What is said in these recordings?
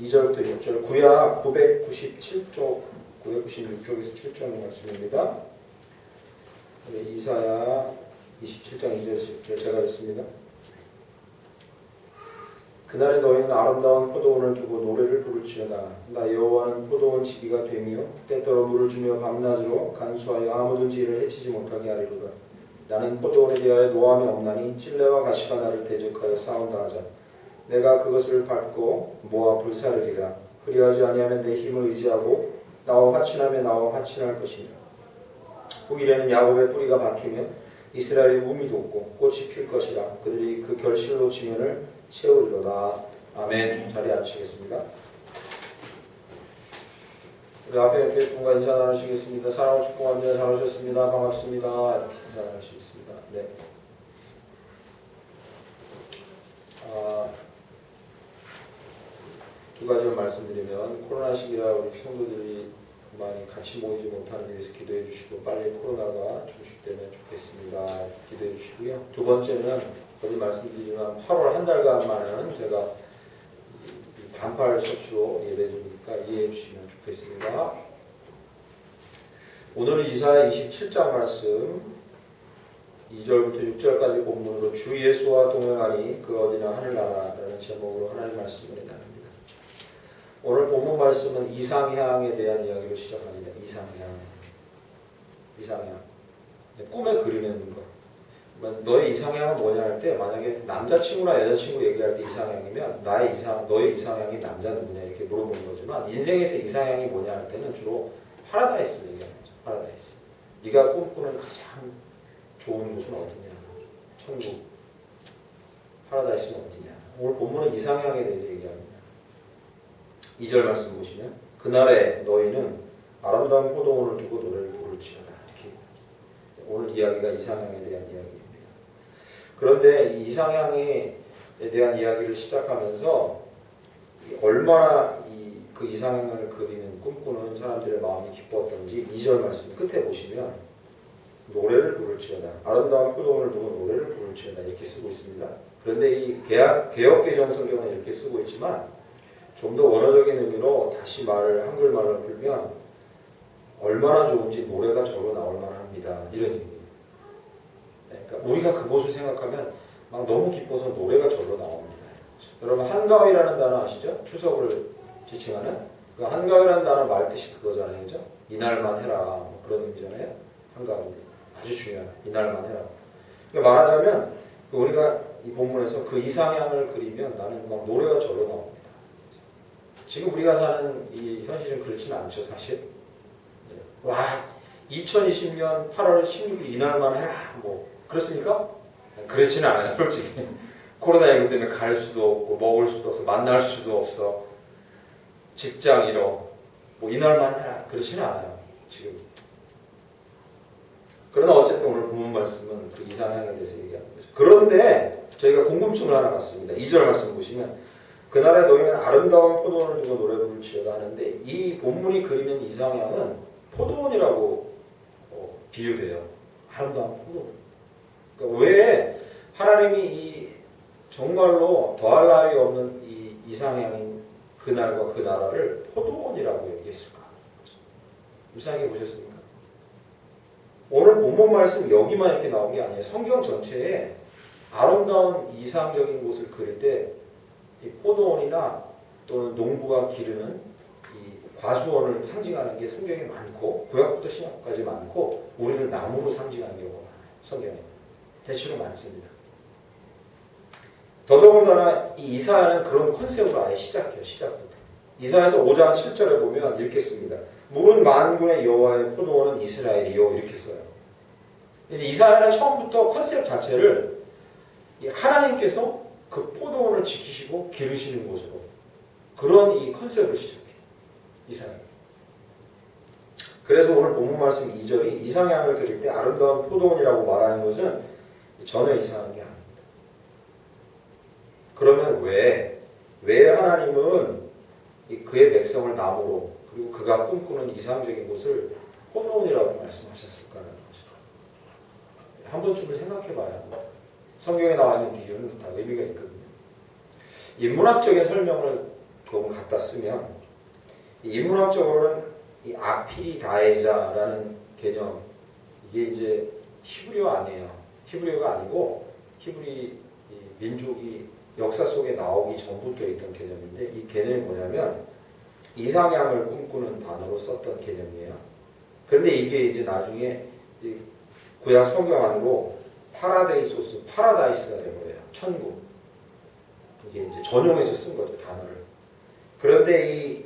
2절부터 6절, 구약 997쪽, 996쪽에서 7절 말씀입니다. 이사야 27장 2절에서 10절 제가 읽습니다. 그날에 너희는 아름다운 포도원을 두고 노래를 부를지어다. 나 여호와는 포도원 지기가 되며 때때로 물을 주며 밤낮으로 간수하여 아무든지 이를 해치지 못하게 하리로다. 나는 포도원에 대하여 노함이 없나니 찔레와 가시가 나를 대적하여 싸운다 하자. 내가 그것을 밟고 모아 불사르리라. 그리하지 아니하면 내 힘을 의지하고 나와 화친하며 나와 화친할 것이니라. 후일에는 야곱의 뿌리가 박히며 이스라엘의 우미 돋고 꽃이 필 것이라. 그들이 그 결실로 지면을 채우리로다. 아멘. 자리에 앉으시겠습니다. 우리 앞에 이렇게 분과 인사 나누시겠습니다. 사랑하고 축복합니다. 잘 오셨습니다. 반갑습니다. 이렇게 인사 나누시겠습니다. 네. 두 가지만 말씀드리면, 코로나 시기라 우리 성도들이 많이 같이 모이지 못하는 위해서 기도해 주시고 빨리 코로나가 종식되면 좋겠습니다. 기도해 주시고요. 두 번째는 어제 말씀드리지만 8월 한 달간만은 제가 반팔 셔츠로 예배 드리니까 이해해 주시면 좋겠습니다. 오늘은 이사야 27장 말씀 2절부터 6절까지 본문으로 주 예수와 동행하니 그 어디나 하늘나라라는 제목으로 하나님 말씀을 나눕니다. 오늘 본문 말씀은 이상향에 대한 이야기로 시작합니다. 이상향. 꿈에 그리는 것. 너의 이상향은 뭐냐 할 때, 만약에 남자친구나 여자친구 얘기할 때 이상향이면 너의 이상향이 남자 누구냐 이렇게 물어보는 거지만, 인생에서 이상향이 뭐냐 할 때는 주로 파라다이스를 얘기하는 거죠. 파라다이스. 네가 꿈꾸는 가장 좋은 곳은 어디냐? 천국. 파라다이스는 어디냐? 오늘 본문은 이상향에 대해서 얘기합니다. 2절 말씀 보시면, 그날에 너희는 아름다운 포도원을 두고 노래를 부를지어다. 이렇게 오늘 이야기가 이상향에 대한 이야기입니다. 그런데 이 이상향에 대한 이야기를 시작하면서 얼마나 그 이상향을 그리는 꿈꾸는 사람들의 마음이 기뻤던지 2절 말씀 끝에 보시면 노래를 부를지어다. 아름다운 포도원을 두고 노래를 부를지어다. 이렇게 쓰고 있습니다. 그런데 이 개역개정 성경은 이렇게 쓰고 있지만 좀 더 원어적인 의미로 다시 한글말을 풀면 얼마나 좋은지 노래가 절로 나올 만합니다. 이런 얘기입니다. 그러니까 우리가 그곳을 생각하면 막 너무 기뻐서 노래가 절로 나옵니다. 여러분 한가위라는 단어 아시죠? 추석을 지칭하는 그 한가위라는 단어 말 뜻이 그거잖아요, 그죠? 이날만 해라 뭐 그런 의미잖아요. 한가위 아주 중요한 이날만 해라. 그러니까 말하자면 우리가 이 본문에서 그 이상향을 그리면 나는 막 노래가 절로 나옵니다. 지금 우리가 사는 이 현실은 그렇지는 않죠, 사실. 와, 2020년 8월 16일 이날만 해라, 뭐 그렇습니까? 그렇지는 않아요, 솔직히. 코로나19 때문에 갈 수도 없고 먹을 수도 없어, 만날 수도 없어, 직장 잃어, 뭐 이날만 해라, 그렇지는 않아요, 지금. 그러나 어쨌든 오늘 본문 말씀은 그 이상향에 대해서 얘기하는 거죠. 그런데 저희가 궁금증을 하나 갖습니다. 2절 말씀 보시면, 그날에 너희는 아름다운 포도원을 두고 노래 부를지어다 하는데, 이 본문이 그리는 이상향은 포도원이라고 비유돼요. 아름다운 포도원. 그러니까 왜 하나님이 이 정말로 더할 나위 없는 이 이상향인 그날과 그 나라를 포도원이라고 얘기했을까? 생각해 보셨습니까? 오늘 본문 말씀 여기만 이렇게 나온 게 아니에요. 성경 전체에 아름다운 이상적인 곳을 그릴 때 이 포도원이나 또는 농부가 기르는 이 과수원을 상징하는 게 성경에 많고, 구약부터 신약까지 많고, 우리는 나무로 상징하는 경우가 많아요. 성경에 대체로 많습니다. 더더군다나 이 이사야는 그런 컨셉으로 아예 시작해요. 시작부터. 이사야서 5장 7절에 보면 이렇게 씁니다. 물은 만군의 여호와의 포도원은 이스라엘이요, 이렇게 써요. 그래서 이사야는 처음부터 컨셉 자체를 하나님께서 그 포도원을 지키시고 기르시는 곳으로, 그런 이 컨셉으로 시작해요. 이사야. 그래서 오늘 본문 말씀 2절이 이상향을 그릴 때 아름다운 포도원이라고 말하는 것은 전혀 이상한 게 아닙니다. 그러면 왜 하나님은 그의 백성을 나무로, 그리고 그가 꿈꾸는 이상적인 곳을 포도원이라고 말씀하셨을까라는 거죠. 한 번쯤은 생각해봐야 성경에 나와 있는 비유는 다 의미가 있거든요. 인문학적인 설명을 조금 갖다 쓰면 인문학적으로는 이 아피리다에자라는 개념, 이게 이제 히브리어 아니에요. 히브리어가 아니고 히브리 민족이 역사 속에 나오기 전부터 있던 개념인데, 이 개념이 뭐냐면 이상향을 꿈꾸는 단어로 썼던 개념이에요. 그런데 이게 이제 나중에 구약 성경 안으로 파라데이소스, 파라다이스가 된 거예요. 천국. 이게 이제 전용해서 쓴 거죠, 단어를. 그런데 이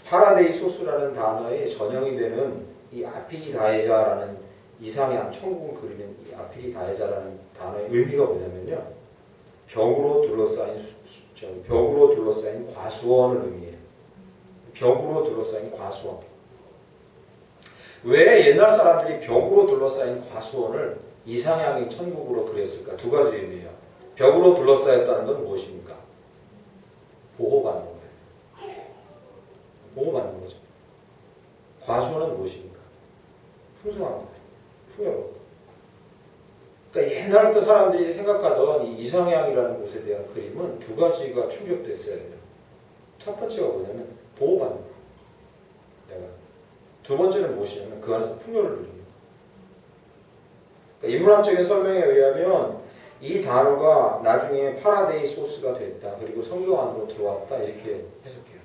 파라데이소스라는 단어의 전형이 되는 이 아피리다에자라는 이상향, 천국을 그리는 이 아피리다에자라는 단어의 의미가 뭐냐면요, 벽으로 둘러싸인 과수원을 의미해요. 벽으로 둘러싸인 과수원. 왜 옛날 사람들이 벽으로 둘러싸인 과수원을 이상향의 천국으로 그렸을까? 두 가지 의미예요. 벽으로 둘러싸였다는 건 무엇입니까? 보호받는 거예요. 보호받는 거죠. 과수원은 무엇입니까? 풍성한 거예요. 풍요로운 거. 그러니까 옛날부터 사람들이 생각하던 이 이상향이라는 곳에 대한 그림은 두 가지가 충족됐어야 돼요. 첫 번째가 뭐냐면 보호받는 거. 내가. 두 번째는 무엇이냐면 그 안에서 풍요를 누리는 거. 그러니까 인문학적인 설명에 의하면 이 단어가 나중에 파라데이 소스가 됐다. 그리고 성경 안으로 들어왔다. 이렇게 해석해요.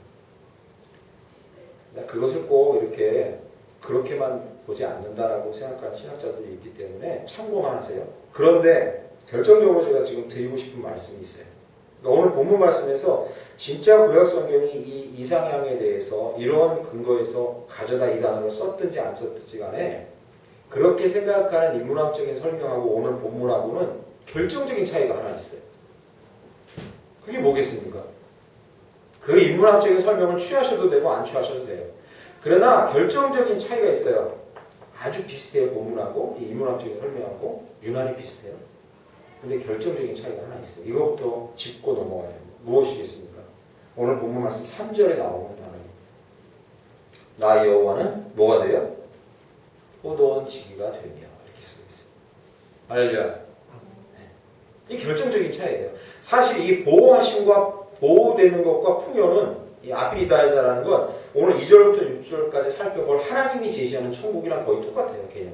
그것을 꼭 이렇게 그렇게만 보지 않는다라고 생각하는 신학자들이 있기 때문에 참고만 하세요. 그런데 결정적으로 제가 지금 드리고 싶은 말씀이 있어요. 그러니까 오늘 본문 말씀에서 진짜 구약 성경이 이 이상향에 대해서 이런 근거에서 가져다 이 단어를 썼든지 안 썼든지 간에 그렇게 생각하는 인문학적인 설명하고 오늘 본문하고는 결정적인 차이가 하나 있어요. 그게 뭐겠습니까? 그 인문학적인 설명을 취하셔도 되고 안 취하셔도 돼요. 그러나 결정적인 차이가 있어요. 아주 비슷해요. 본문하고 이 인문학적인 설명하고 유난히 비슷해요. 근데 결정적인 차이가 하나 있어요. 이것부터 짚고 넘어가요. 무엇이겠습니까? 오늘 본문 말씀 3절에 나오는 단어입니다. 나 여호와는 뭐가 돼요? 포도원 지기가 되며 이렇게 쓰고 있어요. 할렐루야. 이 결정적인 차이예요. 사실 이 보호하심과 보호되는 것과 풍요는 이 아피리다에자라는 건 오늘 2절부터 6절까지 살펴볼 하나님이 제시하는 천국이랑 거의 똑같아요. 개념.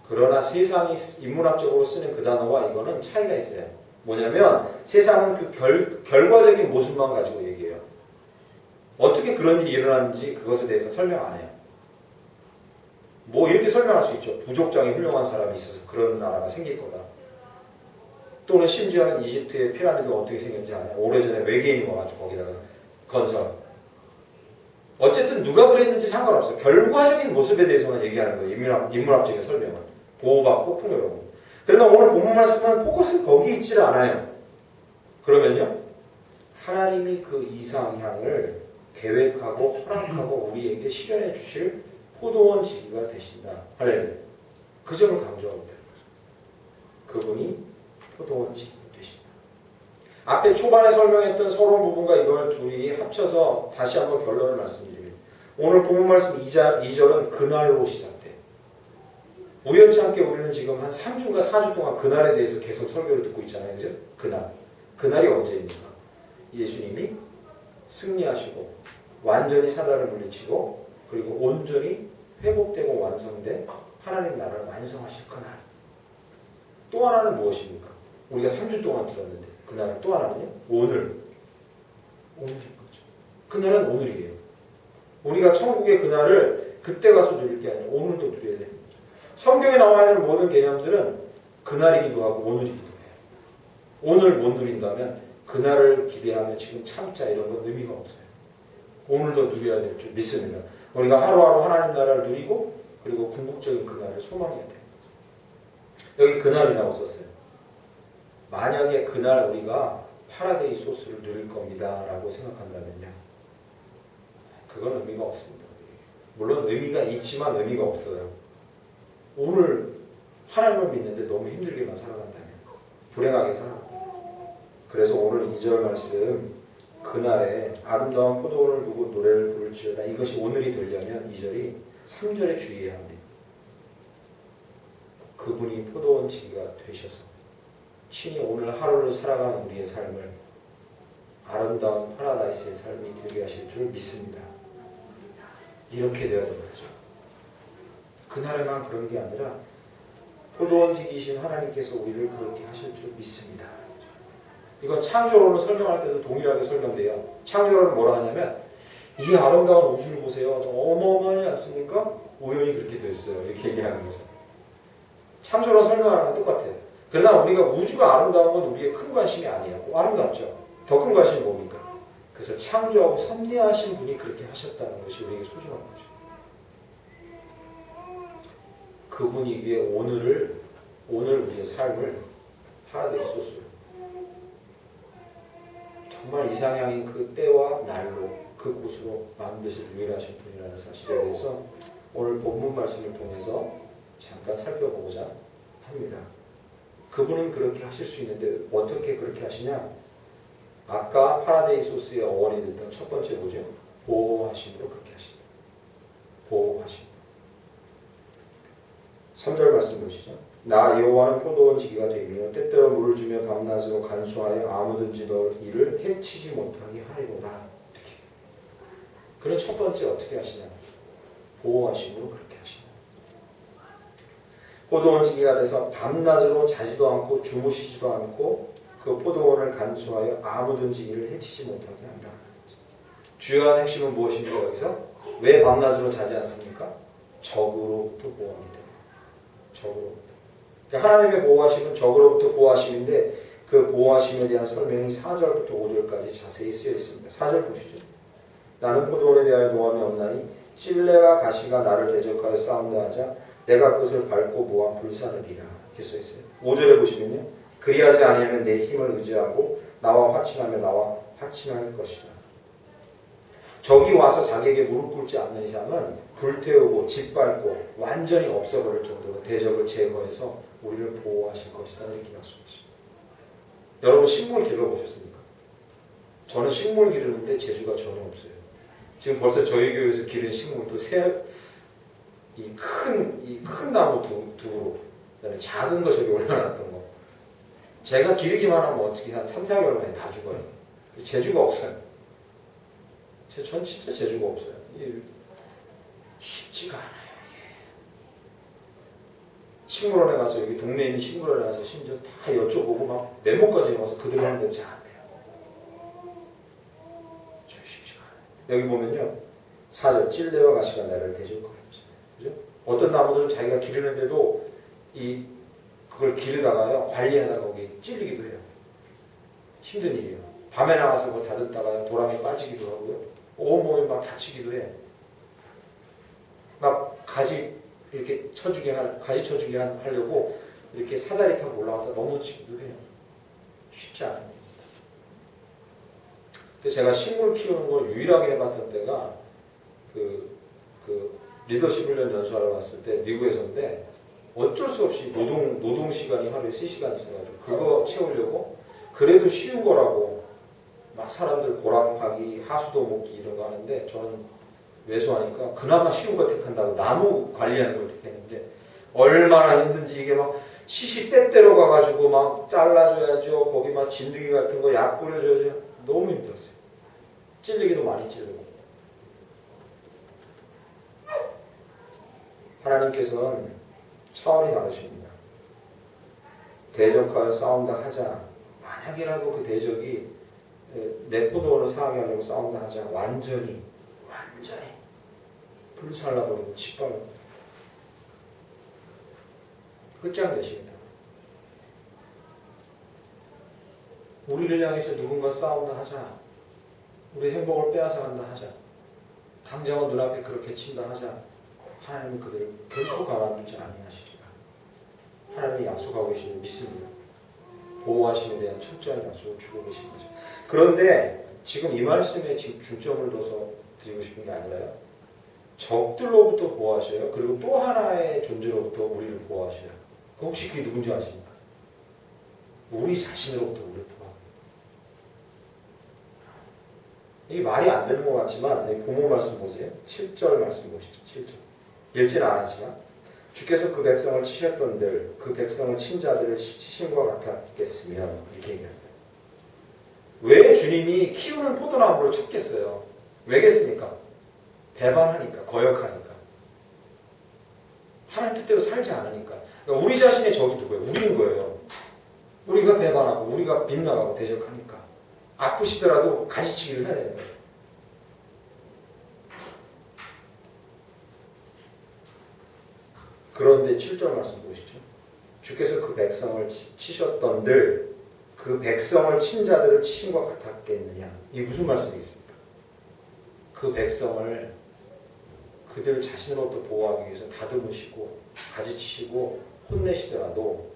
그러나 세상이 인문학적으로 쓰는 그 단어와 이거는 차이가 있어요. 뭐냐면 세상은 그 결과적인 모습만 가지고 얘기해요. 어떻게 그런 일이 일어났는지 그것에 대해서 설명 안 해요. 뭐 이렇게 설명할 수 있죠. 부족장이 훌륭한 사람이 있어서 그런 나라가 생길 거다. 또는 심지어는 이집트의 피라미드가 어떻게 생겼는지 아냐. 오래전에 외계인이 와가지고 거기다가 건설. 어쨌든 누가 그랬는지 상관없어요. 결과적인 모습에 대해서만 얘기하는 거예요. 인문학적인 설명은. 보호받고 풍요로운. 그러나 오늘 본문 말씀은 포커스는 거기 있지 않아요. 그러면요. 하나님이 그 이상향을 계획하고 허락하고 우리에게 실현해 주실 포도원 지기가 되신다. 할렐루야. 그 점을 강조하고 있다는 거죠. 그분이 포도원 지기가 되신다. 앞에 초반에 설명했던 서론 부분과 이걸 둘이 합쳐서 다시 한번 결론을 말씀드립니다. 오늘 본문 말씀 2절은 그날로 시작돼요. 우연치 않게 우리는 지금 한 3주인가 4주 동안 그날에 대해서 계속 설교를 듣고 있잖아요. 그죠? 그날. 그날이 언제입니까? 예수님이 승리하시고 완전히 사단을 물리치고 그리고 온전히 회복되고 완성된 하나님 나라를 완성하실 그날. 또 하나는 무엇입니까? 우리가 3주 동안 들었는데 그날은 또 하나는요? 오늘. 오늘인 거죠. 그날은 오늘이에요. 우리가 천국의 그날을 그때 가서 누릴 게 아니라 오늘도 누려야 되는 거죠. 성경에 나와 있는 모든 개념들은 그날이기도 하고 오늘이기도 해요. 오늘 못 누린다면 그날을 기대하며 지금 참자 이런 건 의미가 없어요. 오늘도 누려야 될 줄 믿습니다. 우리가 하루하루 하나님 나라를 누리고 그리고 궁극적인 그날을 소망해야 돼요. 여기 그날이라고 썼어요. 만약에 그날 우리가 파라데이 소스를 누릴 겁니다 라고 생각한다면요. 그건 의미가 없습니다. 물론 의미가 있지만 의미가 없어요. 오늘 하나님을 믿는데 너무 힘들게만 살아간다면 불행하게 살아간다면 그래서 오늘 2절 말씀 그날에 아름다운 포도원을 두고 노래를 부를지어다 이것이 오늘이 되려면 2절이 3절에 주의해야 합니다. 그분이 포도원 지기가 되셔서 친히 오늘 하루를 살아가는 우리의 삶을 아름다운 파라다이스의 삶이 되게 하실 줄 믿습니다. 이렇게 되어야 되는 거죠. 그날에만 그런 게 아니라 포도원지기이신 하나님께서 우리를 그렇게 하실 줄 믿습니다. 이건 창조론을 설명할 때도 동일하게 설명돼요. 창조론은 뭐라 하냐면 이 아름다운 우주를 보세요. 어마어마하지 않습니까? 우연히 그렇게 됐어요. 이렇게 얘기하는 거죠. 창조론 설명하는 건 똑같아요. 그러나 우리가 우주가 아름다운 건 우리의 큰 관심이 아니에요. 아름답죠. 더 큰 관심이 뭡니까? 그래서 창조하고 섭리하신 분이 그렇게 하셨다는 것이 우리에게 소중한 거죠. 그분이기에 오늘 우리의 삶을 파라데이소스로 정말 이상향인 그 때와 날로 그곳으로 만드실 유일하신 분이라는 사실에 대해서 오늘 본문 말씀을 통해서 잠깐 살펴보고자 합니다. 그분은 그렇게 하실 수 있는데 어떻게 그렇게 하시냐? 아까 파라데이소스의 어원이 됐던 첫 번째 뭐죠? 보호하심으로 그렇게 하신다. 보호하심. 3절 말씀 보시죠. 나 여호와는 포도원 지기가 되며 때때로 물을 주며 밤낮으로 간수하여 아무든지 너 이를 해치지 못하게 하리로다. 이렇게. 그런 첫 번째 어떻게 하시냐? 보호하심으로 그렇게 하시냐. 포도원 지기가 돼서 밤낮으로 자지도 않고 주무시지도 않고 그 포도원을 간수하여 아무든지 이를 해치지 못하게 한다. 주요한 핵심은 무엇입니까? 여기서 왜 밤낮으로 자지 않습니까? 적으로부터 보호합니다. 적으로부터. 그러니까 하나님의 보호하심은 적으로부터 보호하심인데 그 보호하심에 대한 설명이 4절부터 5절까지 자세히 쓰여 있습니다. 4절 보시죠. 나는 포도원에 대하여 노함이 없나니 찔레와 가시가 나를 대적하여 싸움다 하자 내가 그것을 밟고 모아 불사르리라. 이렇게 써 있어요. 5절에 보시면요. 그리하지 아니하면 내 힘을 의지하고 나와 화친하며 나와 화친할 것이다. 적이 와서 자기에게 무릎 꿇지 않는 이상은 불태우고 짓밟고 완전히 없애버릴 정도로 대적을 제거해서 우리를 보호하실 것이다. 이렇게 약속하십니다. 여러분 식물 길러보셨습니까? 저는 식물 기르는데 재주가 전혀 없어요. 지금 벌써 저희 교회에서 기른 식물도 이 큰 나무 두로 그다음에 작은 거 저기 올려놨던 거 제가 기르기만 하면 어떻게 한 3, 4개월 만에 다 죽어요. 재주가 없어요. 전 진짜 재주가 없어요. 쉽지가 않아요. 이게. 식물원에 가서 여기 동네에 있는 식물원에 가서 심지어 다 여쭤보고 막 메모까지 와서 그대로 하는데 잘 안 돼요. 좀 쉽지가 않아요. 여기 보면요. 4절 찔레와 가시가 나를 대적하였죠. 그죠? 어떤 나무들은 자기가 기르는데도 그걸 기르다가요 관리하다가 거기 찔리기도 해요. 힘든 일이에요. 밤에 나가서 뭐 다듬다가 도랑에 빠지기도 하고요. 온몸이 막 다치기도 해. 막 가지 이렇게 쳐주게 하려고 이렇게 사다리 타고 올라갔다 넘어지기도 해요. 쉽지 않아요. 제가 식물 키우는 걸 유일하게 해봤던 때가 그 리더십 훈련 연수하러 갔을 때 미국에서인데 어쩔 수 없이 노동 시간이 하루에 3시간 있어가지고 그거 채우려고 그래도 쉬운 거라고 막 사람들 고랑 파기, 하수도 먹기 이런 거 하는데 저는 왜소하니까 그나마 쉬운 거 택한다고 나무 관리하는 걸 택했는데 얼마나 힘든지 이게 막 시시 때때로 가가지고 막 잘라줘야죠. 거기 막 진드기 같은 거 약 뿌려줘야죠. 너무 힘들었어요. 찔리기도 많이 찔리고. 하나님께서는 차원이 다르십니다. 대적하여 싸운다 하자. 만약이라도 그 대적이 내 포도원을 상하게 하려고 싸운다 하자. 완전히 불살라버리고 짓밟고 끝장내십니다. 우리를 향해서 누군가 싸운다 하자. 우리 행복을 빼앗아간다 하자. 당장은 눈앞에 그렇게 친다 하자. 하나님은 그들을 결코 가만두지 아니하시리라. 하나님이 약속하고 계시는 믿습니다. 보호하심에 대한 철저한 약속을 주고 계신 거죠. 그런데 지금 이 말씀에 지금 중점을 둬서 드리고 싶은 게 아니라요. 적들로부터 보호하셔요. 그리고 또 하나의 존재로부터 우리를 보호하셔요. 혹시 그게 누군지 아십니까? 우리 자신으로부터 우리를 보호합니다. 이게 말이 안 되는 것 같지만 본문 말씀 보세요. 7절 말씀 보시죠. 7절. 읽지는 않았지만 주께서 그 백성을 치셨던들 그 백성을 친 자들을 치신 것 같았겠으면 이렇게 얘기합니다. 왜 주님이 키우는 포도나무를 쳤겠어요? 왜겠습니까? 배반하니까, 거역하니까. 하나님 뜻대로 살지 않으니까. 그러니까 우리 자신의 적이 누구예요? 우리인 거예요. 우리가 배반하고 우리가 빗나가고 대적하니까. 아프시더라도 가시치기를 해야 되는 거예요. 그런데 7절 말씀 보시죠. 주께서 그 백성을 치셨던들 그 백성을 친 자들을 치신 것 같았겠느냐. 이게 무슨 말씀이겠습니까? 그 백성을 그들 자신으로부터 보호하기 위해서 다듬으시고 가지치시고 혼내시더라도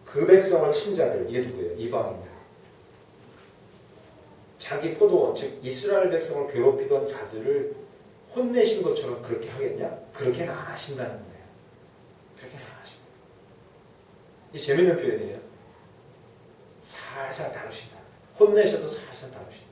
그 백성을 친 자들, 이게 누구예요? 이방인들. 자기 포도원, 즉 이스라엘 백성을 괴롭히던 자들을 혼내신 것처럼 그렇게 하겠냐? 그렇게는 안 하신다는 거예요. 그렇게는 안 하신다. 이 재밌는 표현이에요. 살살 다루신다. 혼내셔도 살살 다루신다.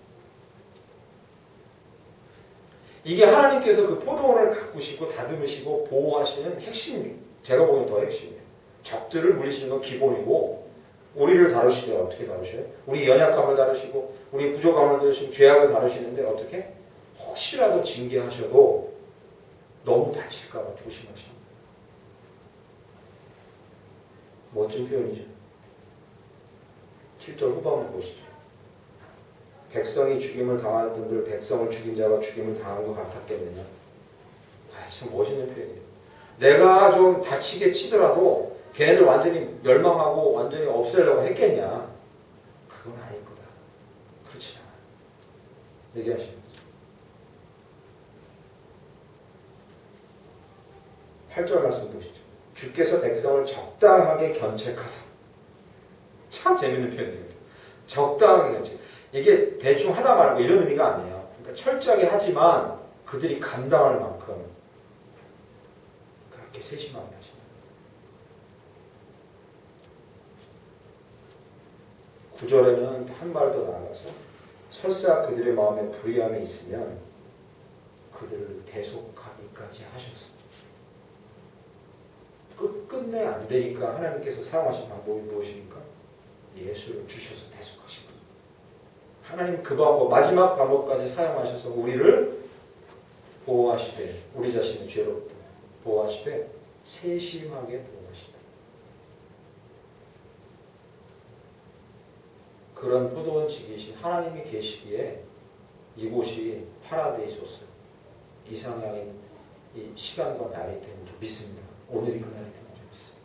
이게 하나님께서 그 포도원을 가꾸시고 다듬으시고 보호하시는 핵심이에요. 제가 보기엔 더 핵심이에요. 적들을 물리시는 건 기본이고 우리를 다루시면 어떻게 다루셔요? 우리 연약함을 다루시고 우리 부족함을 다루시고 죄악을 다루시는데 어떻게? 혹시라도 징계하셔도 너무 다칠까 봐 조심하시는 멋진 표현이죠. 7절 후반부 보시죠. 백성이 죽임을 당하던들 백성을 죽인 자가 죽임을 당한 것 같았겠느냐. 참 멋있는 표현이에요. 내가 좀 다치게 치더라도 걔네들 완전히 멸망하고 완전히 없애려고 했겠냐. 그건 아닐 거다. 그렇지 않아. 얘기하시는 거죠. 8절 말씀 보시죠. 주께서 백성을 적당하게 견책하사. 참 재밌는 표현이에요. 적당하게 견책. 이게 대충 하다 말고 이런 의미가 아니에요. 그러니까 철저하게 하지만 그들이 감당할 만큼 그렇게 세심하게 하시는 거예요. 9절에는 한 발 더 나아가서 설사 그들의 마음에 불의함이 있으면 그들을 대속하기까지 하셔서 끝내 안 되니까 하나님께서 사용하신 방법이 무엇입니까? 예수를 주셔서 대속하신 거예요. 하나님 그 방법, 마지막 방법까지 사용하셔서 우리를 보호하시되 우리 자신의 죄로부터 보호하시되 세심하게 보호하시다. 그런 포도원 지기신 하나님이 계시기에 이곳이 파라데이소스 이상향인 이 시간과 날이 되는 줄 믿습니다. 오늘이 그날이 되는 줄 믿습니다.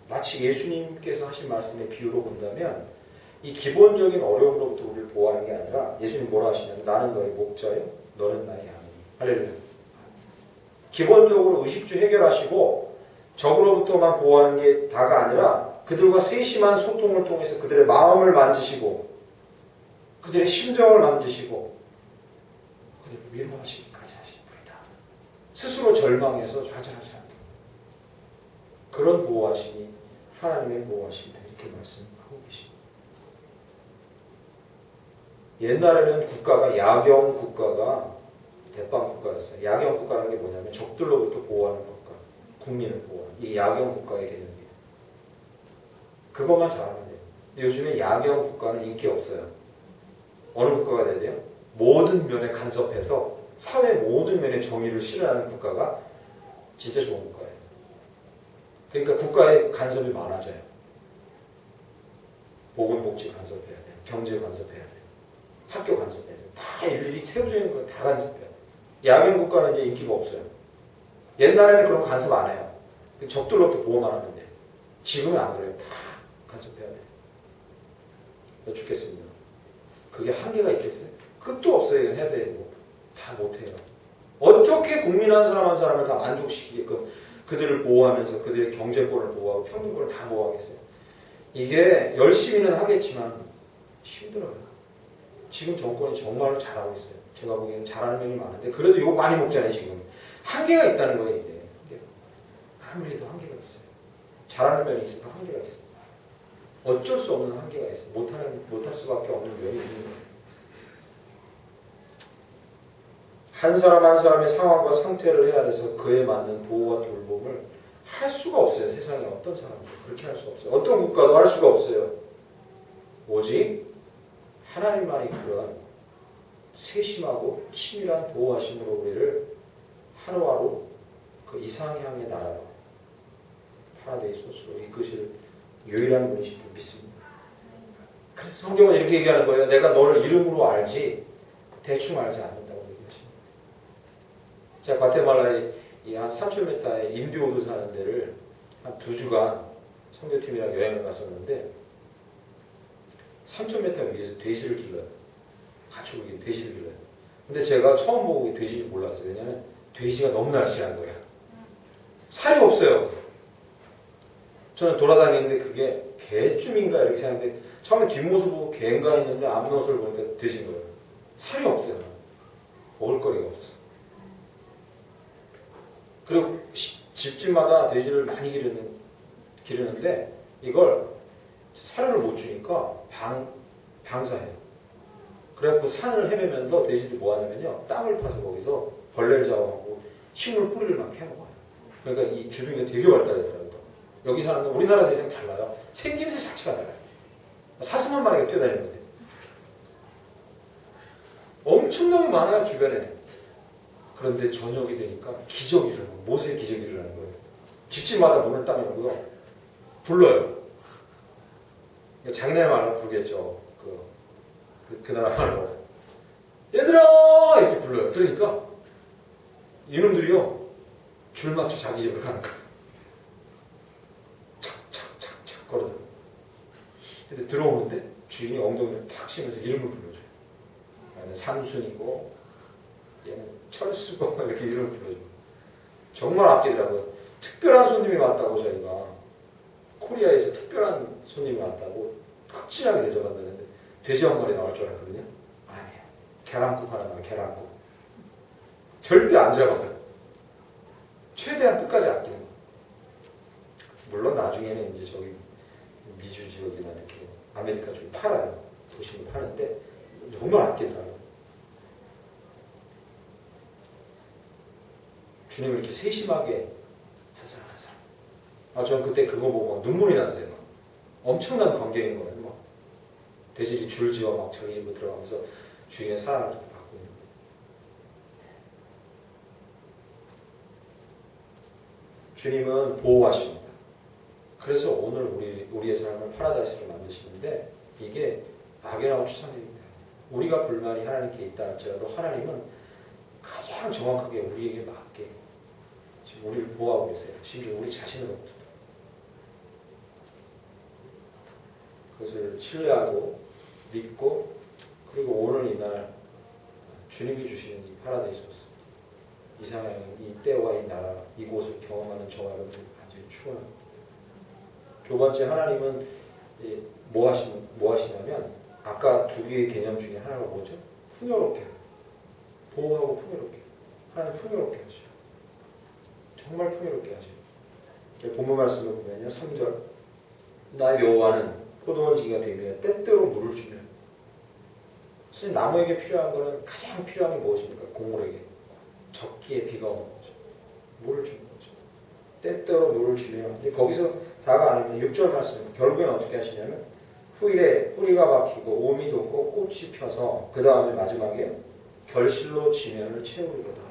마치 예수님께서 하신 말씀의 비유로 본다면 이 기본적인 어려움으로부터 우리를 보호하는 게 아니라 예수님 뭐라 하시냐면 나는 너의 목자요 너는 나의 양이니. 할렐루야. 기본적으로 의식주 해결하시고 적으로부터만 보호하는 게 다가 아니라 그들과 세심한 소통을 통해서 그들의 마음을 만지시고 그들의 심정을 만지시고 그들을 위로하시기까지 하신 분이다. 스스로 절망해서 좌절하지 않도록 그런 보호하심이 하나님의 보호하심이다. 이렇게 말씀하고 계십니다. 옛날에는 국가가 야경 국가가 대빵 국가였어요. 야경 국가라는 게 뭐냐면 적들로부터 보호하는 국가, 국민을 보호하는 이 야경 국가의 개념이에요. 그것만 잘하면 돼요. 요즘에 야경 국가는 인기 없어요. 어느 국가가 돼야 돼요? 모든 면에 간섭해서 사회 모든 면에 정의를 실현하는 국가가 진짜 좋은 국가예요. 그러니까 국가의 간섭이 많아져요. 보건복지 간섭해야 돼요. 경제 간섭해야 돼요. 학교 간섭해야 돼요. 다 일일이 세워져 있는 거 다 간섭해야 돼요. 야경 국가는 이제 인기가 없어요. 옛날에는 그런 거 간섭 안 해요. 적들로부터 보호만 하면 돼요. 지금은 안 그래요. 다 간섭해야 돼요. 죽겠습니다. 그게 한계가 있겠어요? 끝도 없어요. 해야 되고 다 못해요. 어떻게 국민 한 사람 한 사람을 다 만족시키게끔 그들을 보호하면서 그들의 경제권을 보호하고 평등권을 다 보호하겠어요? 이게 열심히는 하겠지만 힘들어요. 지금 정권이 정말로 잘하고 있어요. 제가 보기에는 잘하는 면이 많은데 그래도 욕 많이 먹잖아요. 지금 한계가 있다는 거예요. 이게 아무리 해도 한계가 있어요. 잘하는 면이 있어도 한계가 있어요. 어쩔 수 없는 한계가 있어요. 못할 수밖에 없는 면이 있는 거예요. 한 사람 한 사람의 상황과 상태를 헤아려서 그에 맞는 보호와 돌봄을 할 수가 없어요. 세상에 어떤 사람도 그렇게 할 수 없어요. 어떤 국가도 할 수가 없어요. 오직 하나님만이 그런 세심하고 치밀한 보호하심으로 우리를 하루하루 그 이상향의 나라로 파라데이소스로 이끄실 유일한 분이신 줄 믿습니다. 그래서 성경은 이렇게 얘기하는 거예요. 내가 너를 이름으로 알지 대충 알지 않는다고 얘기하십니다. 제가 과테말라에 한 3,000m의 인디오도 사는 데를 한 2주간 선교팀이랑 여행을 갔었는데 3,000m 위에서 돼지를 길러요. 가축을 돼지를 길러요. 근데 제가 처음 보고 돼지를 몰랐어요. 왜냐하면 돼지가 너무 날씬한 거예요. 살이 없어요. 저는 돌아다니는데 그게 개쯤인가 이렇게 생각했는데 처음에 뒷모습 보고 개인가 했는데 앞모습을 보니까 돼지인 거예요. 살이 없어요. 먹을 거리가 없었어요. 그리고 집집마다 돼지를 많이 기르는데 이걸 사료를 못 주니까 방사해요. 그래갖고 산을 헤매면서 돼지들이 뭐 하냐면요. 땅을 파서 거기서 벌레를 잡아먹고 식물 뿌리를 막 캐먹어요. 그러니까 이 주둥이가 되게 발달했더라고요. 여기 사는 건 우리나라 돼지랑 달라요. 생김새 자체가 달라요. 사슴한 마리가 뛰어다니는 건데. 엄청나게 많아요, 주변에. 그런데 저녁이 되니까 기적이 일어나고, 모세의 기적이 일어나는 거예요. 집집마다 문을 따면고요. 불러요. 자기네 말로 부르겠죠. 그 나라 말로. 얘들아! 이렇게 불러요. 그러니까 이놈들이요. 줄 맞춰 자기 집으로 가는 거예요. 착착착착 걸어들어요. 근데 들어오는데 주인이 엉덩이를 탁 치면서 이름을 불러줘요. 얘는 삼순이고 얘는 철수고 이렇게 이름을 불러줘요. 정말 아끼더라고요. 특별한 손님이 왔다고 저희가 코리아에서 특별한 손님이 왔다고 확실하게 대접한다는데 돼지 한 마리 나올 줄 알았거든요. 아니에요. 계란국 하나 나와요. 계란국. 절대 안 잡아요. 최대한 끝까지 아끼는 거. 물론 나중에는 이제 저기 미주 지역이나 이렇게 아메리카 쪽에 팔아요. 도심을 파는데 정말 아끼더라고요. 주님을 이렇게 세심하게 한 사람 한 사람. 저는 그때 그거 보고 눈물이 났어요. 막. 엄청난 광경인 거예요. 막. 돼지들이 줄 지어 막 자기 집으로 들어가면서 주인의 사랑을 이렇게 받고 있는 거예요. 주님은 보호하십니다. 그래서 오늘 우리의 삶을 파라다이스로 만드시는데 이게 막연하고 추상적입니다. 우리가 불만이 하나님께 있다 할지라도 하나님은 가장 정확하게 우리에게 맞게 지금 우리를 보호하고 계세요. 심지어 우리 자신으로부터. 그것을 신뢰하고 믿고 그리고 오늘 이날 주님이 주시는 이 파라다이소스 이상향 이 때와 이 나라 이곳을 경험하는 저와 여러분을 간절히 축원합니다. 두 번째 하나님은 뭐 하시냐면 아까 두 개의 개념 중에 하나가 뭐죠? 풍요롭게 보호하고 풍요롭게 하나님 풍요롭게 하셔요. 정말 풍요롭게 하셔요. 본문 말씀을 보면요 3절 나 여호와는 포도원 지기가 되며 때때로 물을 주며 사실 나무에게 필요한 거는 가장 필요한 게 무엇입니까? 곡물에게 적기에 비가 오는 거죠. 물을 주는 거죠. 때때로 물을 주며 근데 거기서 다가 아니면 6절 말씀 결국엔 어떻게 하시냐면 후일에 뿌리가 박히고 오미 돋고 꽃이 펴서 그 다음에 마지막에 결실로 지면을 채우리로다.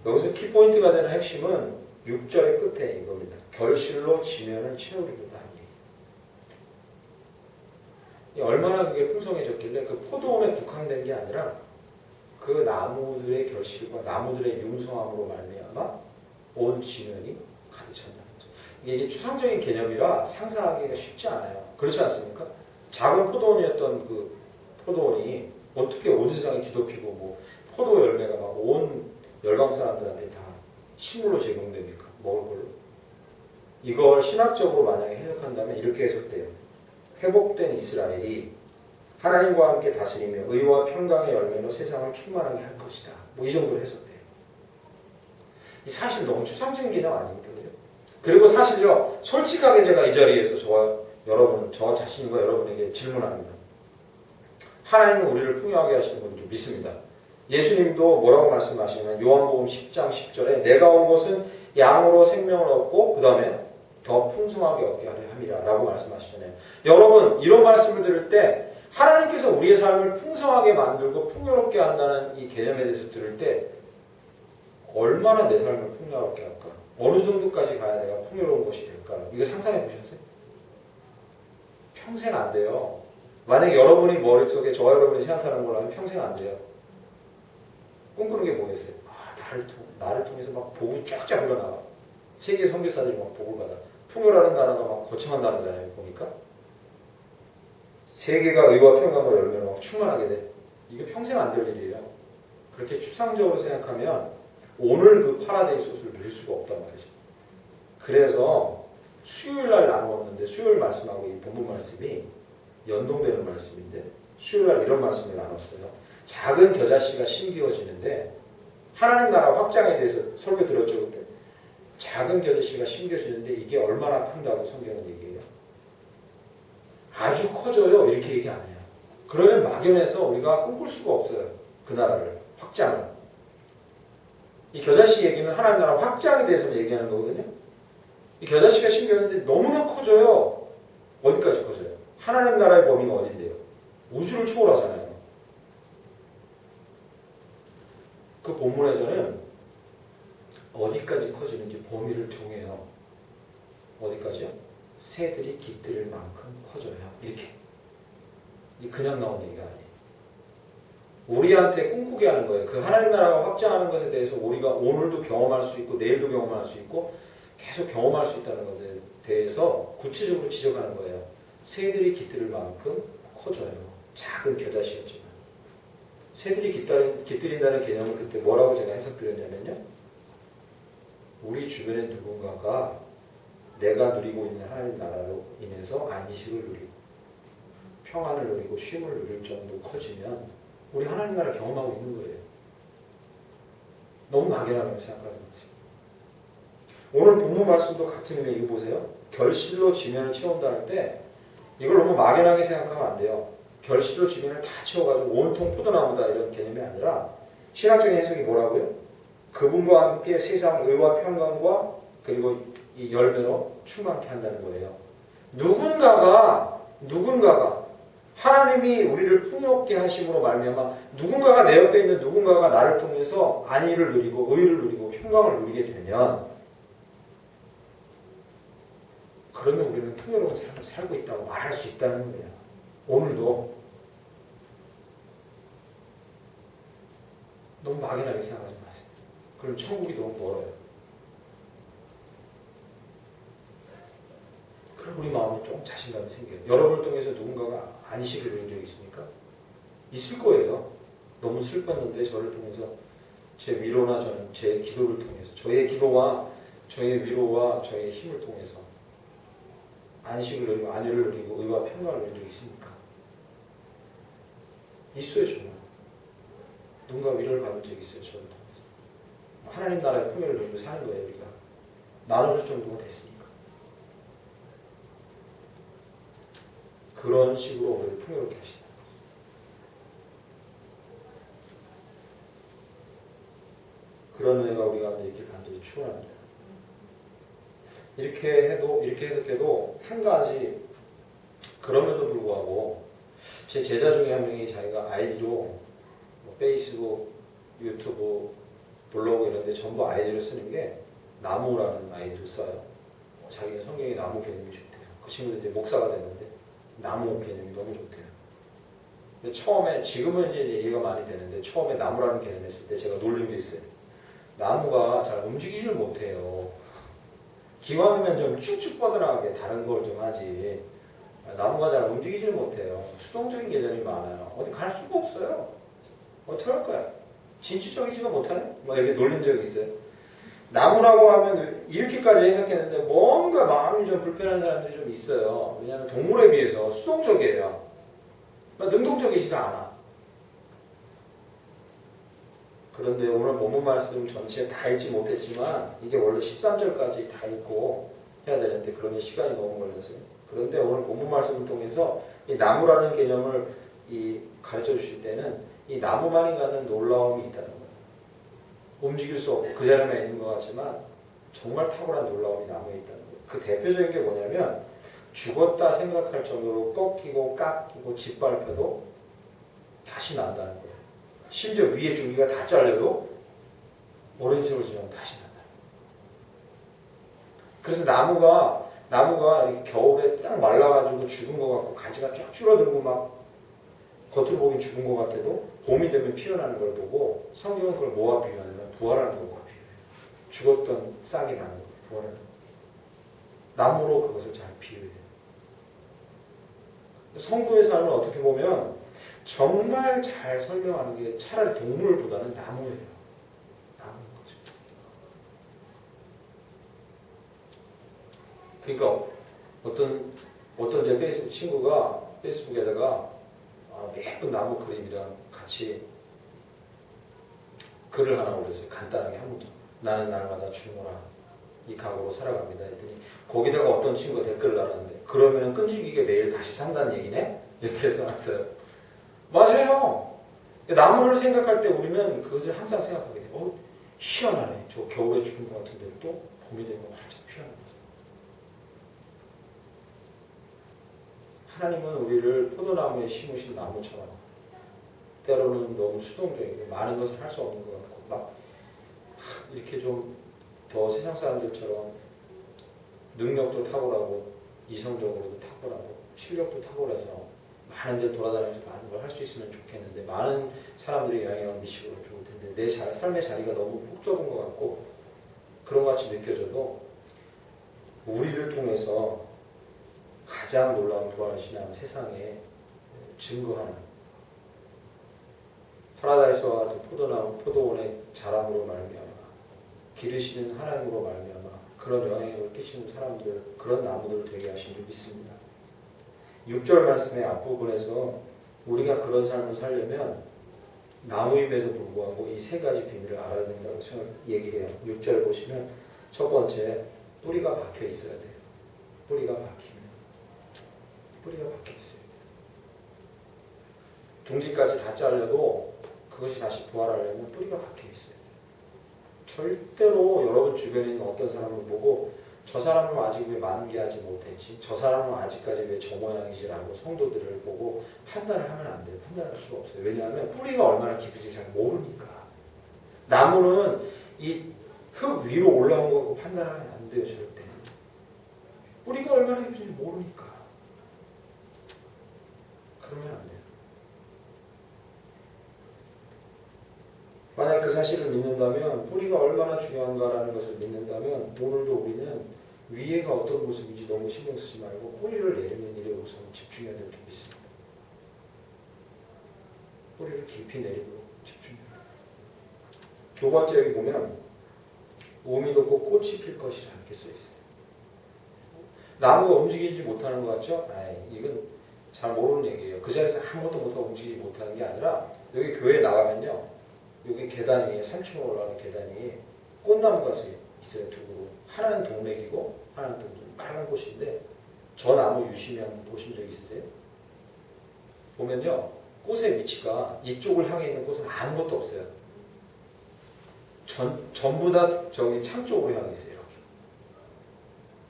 여기서 키포인트가 되는 핵심은 6절의 끝에 이겁니다. 결실로 지면을 채우리로다. 얼마나 그게 풍성해졌길래 그 포도원에 국한된 게 아니라 그 나무들의 결실과 나무들의 융성함으로 말미암아 온 지면이 가득 찬다는 거죠. 이게 추상적인 개념이라 상상하기가 쉽지 않아요. 그렇지 않습니까? 작은 포도원이었던 그 포도원이 어떻게 온 세상에 뒤덮이고 뭐 포도 열매가 막 온 열방 사람들한테 다 식물로 제공됩니까? 먹을 걸로. 이걸 신학적으로 만약에 해석한다면 이렇게 해석돼요. 회복된 이스라엘이 하나님과 함께 다스리며 의와 평강의 열매로 세상을 충만하게 할 것이다. 뭐 이 정도로 해석돼요. 사실 너무 추상적인 개념 아니거든요. 그리고 사실요, 솔직하게 제가 이 자리에서 저 자신과 여러분에게 질문합니다. 하나님은 우리를 풍요하게 하시는 분인 줄 믿습니다. 예수님도 뭐라고 말씀하시냐면 요한복음 10장 10절에 내가 온 것은 양으로 생명을 얻고 그 다음에 더 풍성하게 얻게 하려 함이라 라고 말씀하시잖아요. 여러분 이런 말씀을 들을 때 하나님께서 우리의 삶을 풍성하게 만들고 풍요롭게 한다는 이 개념에 대해서 들을 때 얼마나 내 삶을 풍요롭게 할까? 어느 정도까지 가야 내가 풍요로운 것이 될까? 이거 상상해 보셨어요? 평생 안 돼요. 만약에 여러분이 머릿속에 저와 여러분이 생각하는 거라면 평생 안 돼요. 꿈꾸는 게 뭐겠어요? 나를 통해서 막 복이 쫙쫙 흘러나와. 세계 선교사들이 막 복을 받아. 풍요라는 단어가 막 거창한 단어잖아요. 보니까. 세계가 의와 평강과 열매로 막 충만하게 돼. 이게 평생 안 될 일이에요. 그렇게 추상적으로 생각하면 오늘 그 파라데이스 소스를 누릴 수가 없단 말이죠. 그래서 수요일 날 나누었는데 수요일 말씀하고 이 본문 말씀이 연동되는 말씀인데 수요일 날 이런 말씀을 나눴어요. 작은 겨자씨가 심기어지는데 하나님 나라 확장에 대해서 설교 들었죠 그때. 작은 겨자씨가 심겨지는데 이게 얼마나 큰다고 성경은 얘기해요. 아주 커져요. 이렇게 얘기 안 해요. 그러면 막연해서 우리가 꿈꿀 수가 없어요. 그 나라를 확장을. 이 겨자씨 얘기는 하나님 나라 확장에 대해서 얘기하는 거거든요. 이 겨자씨가 심겨졌는데 너무나 커져요. 어디까지 커져요? 하나님 나라의 범위가 어딘데요? 우주를 초월하잖아요. 그 본문에서는 어디까지 커지는지 범위를 정해요. 어디까지요? 새들이 깃들 만큼 커져요. 이렇게. 그냥 나온 얘기가 아니에요. 우리한테 꿈꾸게 하는 거예요. 그 하나님 나라가 확장하는 것에 대해서 우리가 오늘도 경험할 수 있고 내일도 경험할 수 있고 계속 경험할 수 있다는 것에 대해서 구체적으로 지적하는 거예요. 새들이 깃들 만큼 커져요. 작은 겨자씨였지만. 새들이 깃들인다는 개념을 그때 뭐라고 제가 해석드렸냐면요. 우리 주변의 누군가가 내가 누리고 있는 하나님 나라로 인해서 안식을 누리고 평안을 누리고 쉼을 누릴 정도 커지면 우리 하나님 나라 경험하고 있는 거예요. 너무 막연하게 생각하는 거지. 오늘 본문 말씀도 같은 의미 이거 보세요. 결실로 지면을 채운다 할 때 이걸 너무 막연하게 생각하면 안 돼요. 결실로 지면을 다 채워가지고 온통 포도나무다 이런 개념이 아니라 신학적인 해석이 뭐라고요? 그분과 함께 세상 의와 평강과 그리고 이 열매로 충만케 한다는 거예요. 누군가가 하나님이 우리를 풍요롭게 하심으로 말미암아 누군가가 내 옆에 있는 누군가가 나를 통해서 안위를 누리고 의를 누리고 평강을 누리게 되면 그러면 우리는 풍요로운 삶을 살고 있다고 말할 수 있다는 거예요. 오늘도 너무 막연하게 생각하지 마세요. 그럼 천국이 너무 멀어요. 그럼 우리 마음에 조금 자신감이 생겨요. 여러분을 통해서 누군가가 안식을 누린 적이 있습니까? 있을 거예요. 너무 슬펐는데 저를 통해서 제 위로나 저는 제 기도를 통해서 저의 기도와 저의 위로와 저의 힘을 통해서 안식을 누리고 안위를 누리고 의와 평강을 누린 적이 있습니까? 있어요. 정말. 누군가 위로를 받은 적이 있어요. 저를 통해서. 하나님 나라의 풍요를 누리고 사는 거예요. 우리가 나눠줄 정도가 됐으니까. 그런 식으로 우리를 풍요롭게 하신다는 거죠. 그런 은혜가 우리 가운데 있길 간절히 축원합니다. 이렇게 해석해도 한 가지 그럼에도 불구하고 제 제자 중에 한 명이 자기가 아이디로 뭐 페이스북, 유튜브, 블로그 이런 데 전부 아이디로 쓰는 게 나무라는 아이디를 써요. 자기가 성경에 나무 개념이 좋대요. 그 친구도 이제 목사가 됐는데 나무 개념이 너무 좋대요. 근데 처음에 지금은 이제 얘기가 많이 되는데 처음에 나무라는 개념 했을 때 제가 놀린 게 있어요. 나무가 잘 움직이질 못해요. 기왕이면 좀 쭉쭉 뻗어나가게 다른 걸 좀 하지. 나무가 잘 움직이질 못해요. 수동적인 개념이 많아요. 어디 갈 수가 없어요. 어떡할 거야? 진취적이지가 못하네? 뭐 이렇게 놀린 적이 있어요. 나무라고 하면 이렇게까지 해석했는데 뭔가 마음이 좀 불편한 사람들이 좀 있어요. 왜냐하면 동물에 비해서 수동적이에요. 능동적이지가 않아. 그런데 오늘 본문 말씀 전체 다 읽지 못했지만 이게 원래 13절까지 다 읽고 해야 되는데 그러니 시간이 너무 걸려서요. 그런데 오늘 본문 말씀을 통해서 이 나무라는 개념을 가르쳐 주실 때는 이 나무만이 갖는 놀라움이 있다는 거예요. 움직일 수 없고 그 자리에 있는 것 같지만 정말 탁월한 놀라움이 나무에 있다는 거예요. 그 대표적인 게 뭐냐면 죽었다 생각할 정도로 꺾이고 깎이고 짓밟혀도 다시 난다는 거예요. 심지어 위에 줄기가 다 잘려도 오랜 세월 지나면 다시 난다. 그래서 나무가 이렇게 겨울에 딱 말라가지고 죽은 것 같고 가지가 쫙 줄어들고 막 겉으로 보기엔 죽은 것 같아도 봄이 되면 피어나는 걸 보고 성경은 그걸 뭐와 비유하냐면 부활하는 것과 비유해요. 죽었던 싹이 나는 거, 부활하는 거. 나무로 그것을 잘 비유해요. 성도의 삶을 어떻게 보면 정말 잘 설명하는 게 차라리 동물보다는 나무예요. 나무인 거죠. 그러니까 어떤 제 페이스북 친구가 페이스북에다가 예쁜 나무 그림이랑 같이 글을 하나 올렸어요. 간단하게 한 문장. 나는 날마다 죽노라 이 각오로 살아갑니다 했더니 거기다가 어떤 친구가 댓글을 달았는데 그러면은 끈질기게 매일 다시 산다는 얘기네? 이렇게 해서 왔어요. 맞아요. 나무를 생각할 때 우리는 그것을 항상 생각하게 돼요. 희한하네. 저 겨울에 죽은 것 같은데 또 봄이 되면 활짝 피어납니다. 하나님은 우리를 포도나무에 심으신 나무처럼 때로는 너무 수동적이고 많은 것을 할 수 없는 것 같고 막 이렇게 좀 더 세상 사람들처럼 능력도 탁월하고 이성적으로도 탁월하고 실력도 탁월해서 많은 데 돌아다니면서 많은 걸 할 수 있으면 좋겠는데 많은 사람들이 영향을 미치고 좋을 텐데 내 삶의 자리가 너무 푹 좁은 것 같고 그런 것 같이 느껴져도 우리를 통해서 가장 놀라운 부활신앙 세상에 증거하는 파라다이스와 같은 포도원의 자람으로 말미암아 기르시는 하나님으로 말미암아 그런 영향력을 끼치는 사람들 그런 나무들을 되게 하신 줄 믿습니다. 6절 말씀의 앞부분에서 우리가 그런 삶을 살려면 나무임에도 불구하고 이 세 가지 비밀을 알아야 된다고 얘기해요. 6절 보시면 첫 번째 뿌리가 박혀 있어야 돼요. 뿌리가 박혀 있어요. 둥지까지 다 잘려도 그것이 다시 부활하려면 뿌리가 박혀 있어요. 절대로 여러분 주변에 있는 어떤 사람을 보고 저 사람은 아직 왜 만개하지 못했지? 저 사람은 아직까지 왜 저 모양이지라고 성도들을 보고 판단을 하면 안 돼요. 판단할 수가 없어요. 왜냐하면 뿌리가 얼마나 깊은지 잘 모르니까. 나무는 이 흙 위로 올라온 거 판단하면 안 돼요. 절대. 뿌리가 얼마나 깊은지 모르니까. 그러면 안 돼요. 만약 그 사실을 믿는다면 뿌리가 얼마나 중요한가라는 것을 믿는다면 오늘도 우리는 위에가 어떤 모습인지 너무 신경 쓰지 말고 뿌리를 내리는 일에 우선 집중해야 될 줄 믿습니다. 뿌리를 깊이 내리고 집중해야 돼요. 두 번째 여기 보면 우미 돋고 꽃이 필 것이라 이렇게 써있어요. 나무가 움직이지 못하는 것 같죠? 이건 잘 모르는 얘기예요. 그 자리에서 아무것도 못하고 움직이지 못하는 게 아니라 여기 교회에 나가면요. 여기 계단 위에 3층으로 올라가는 계단 위에 꽃나무가 있어요. 두 그루. 하나는 동맥이고 하나는 좀 빨간 꽃인데 저 나무 유심히 한번 보신 적 있으세요? 보면요. 꽃의 위치가 이쪽을 향해 있는 꽃은 아무것도 없어요. 전부 다 저기 창 쪽으로 향해 있어요. 이렇게.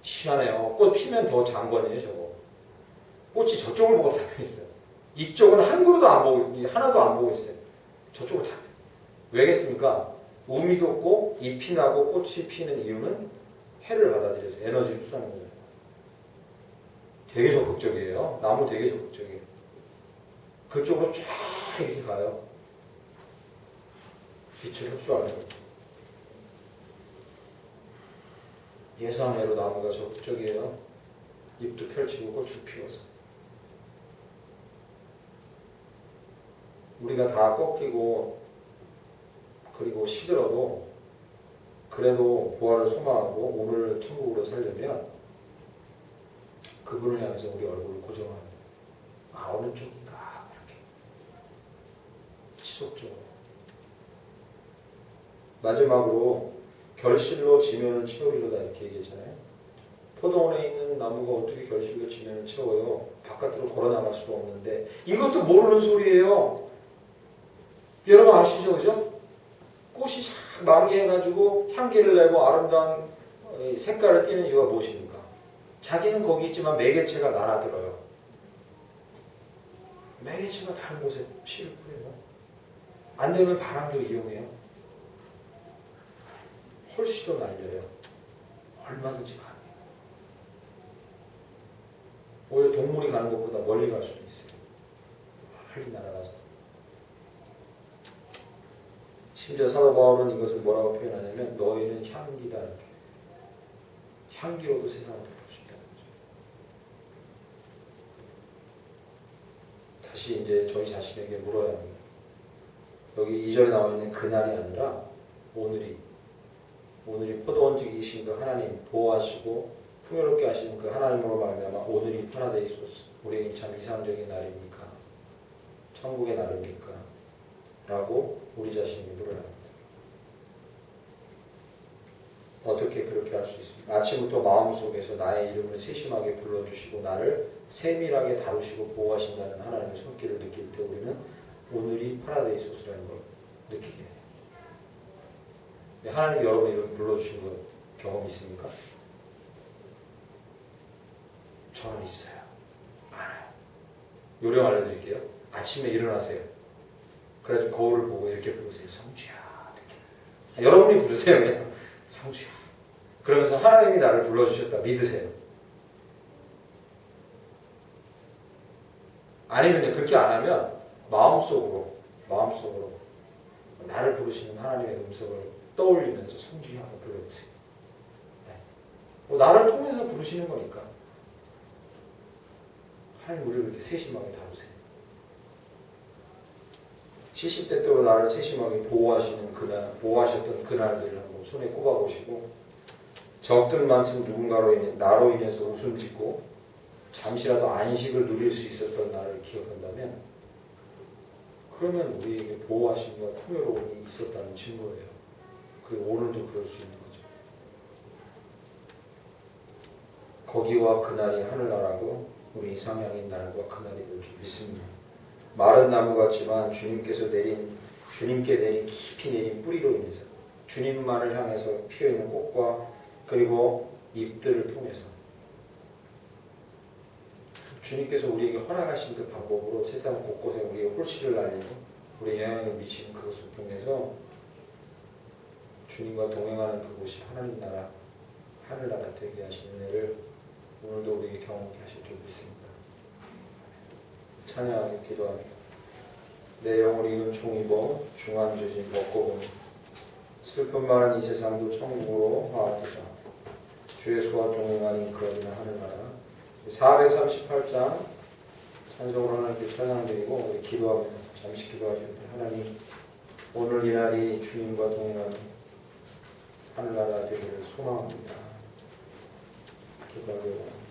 희한해요. 꽃 피면 더 장관이에요. 저거. 꽃이 저쪽을 보고 다 펴 있어요. 이쪽은 한 그루도 안 보고 하나도 안 보고 있어요. 저쪽으로 다. 왜겠습니까? 우미도 없고 잎이 나고 꽃이 피는 이유는 해를 받아들여서 에너지를 흡수하는 거예요. 되게 적극적이에요. 나무 되게 적극적이에요. 그쪽으로 쫙 이렇게 가요. 빛을 흡수하는 거예요. 예상외로 나무가 적극적이에요. 잎도 펼치고 꽃을 피워서. 우리가 다 꺾이고 그리고 시들어도 그래도 부활을 소망하고 오늘 천국으로 살려면 그분을 향해서 우리 얼굴을 고정하는 어느 쪽인가 이렇게 지속적으로. 마지막으로 결실로 지면을 채우리로다 이렇게 얘기했잖아요. 포도원에 있는 나무가 어떻게 결실로 지면을 채워요? 바깥으로 걸어 나갈 수도 없는데 이것도 모르는 소리예요. 여러분 아시죠? 그죠? 꽃이 싹 만개해가지고 향기를 내고 아름다운 색깔을 띠는 이유가 무엇입니까? 자기는 거기 있지만 매개체가 날아들어요. 매개체가 다른 곳에 씨를 뿌려요. 안 되면 바람도 이용해요. 홀씨도 날려요. 얼마든지 가능해요. 오히려 동물이 가는 것보다 멀리 갈 수도 있어요. 멀리 날아가서. 심지어 사도 바울은 이것을 뭐라고 표현하냐면 너희는 향기다 이렇게. 향기로도 세상을 덮을 수 있다는 거죠. 다시 이제 저희 자신에게 물어야 합니다. 여기 2절에 나와 있는 그날이 아니라 오늘이 포도 원지기이신 그 하나님 보호하시고 풍요롭게 하시는 그 하나님으로 말미암아 오늘이 파라데이소스 우리에게 참 이상적인 날입니까? 천국의 날입니까? 라고 우리 자신에게 물어야 합니다. 어떻게 그렇게 할 수 있습니까? 아침부터 마음속에서 나의 이름을 세심하게 불러주시고 나를 세밀하게 다루시고 보호하신다는 하나님의 손길을 느낄 때 우리는 오늘이 파라데이소스라는 걸 느끼게 돼요. 하나님이 여러분 이름 불러주신 거 경험 있습니까? 저는 있어요. 많아요. 요령 알려드릴게요. 아침에 일어나세요. 그래가지고 거울을 보고 이렇게 부르세요. 성주야. 이렇게. 여러분이 부르세요. 그냥. 성주야. 그러면서 하나님이 나를 불러주셨다. 믿으세요. 아니면 그렇게 안 하면 마음속으로 나를 부르시는 하나님의 음성을 떠올리면서 성주야 한번 불러보세요. 네. 나를 통해서 부르시는 거니까 하나님 우리를 이렇게 세심하게 다루세요. 70대 때로 나를 세심하게 보호하셨던 그날들을 한번 손에 꼽아보시고 적들 많은 나로 인해서 웃음 짓고 잠시라도 안식을 누릴 수 있었던 나를 기억한다면 그러면 우리에게 보호하심과 풍요로움이 있었다는 증거예요. 그리고 오늘도 그럴 수 있는 거죠. 거기와 그날이 하늘나라고 우리 이상향인 날과 그날이 될 줄 믿습니다. 마른 나무 같지만 주님께 내린 깊이 내린 뿌리로 인해서 주님만을 향해서 피어있는 꽃과 그리고 잎들을 통해서 주님께서 우리에게 허락하신 그 방법으로 세상 곳곳에 우리의 홀씨를 날리고 우리의 영향을 미치는 그것을 통해서 주님과 동행하는 그곳이 하나님 나라, 하늘나라 되게 하시는 은혜를 오늘도 우리에게 경험하게 하실 줄 믿습니다. 찬양하고 기도합니다. 내 영혼이 은총 입어 중환주진 먹고 슬픈 많은 이 세상도 천국으로 화하리라. 주 예수와 동행하니 그러나 하늘나라. 438장 찬송으로 하나님께 찬양드리고 우리 기도합니다. 잠시 기도하실 때 하나님 오늘 이 날이 주님과 동행하는 하늘나라 되기를 소망합니다. 기도하려고 합니다.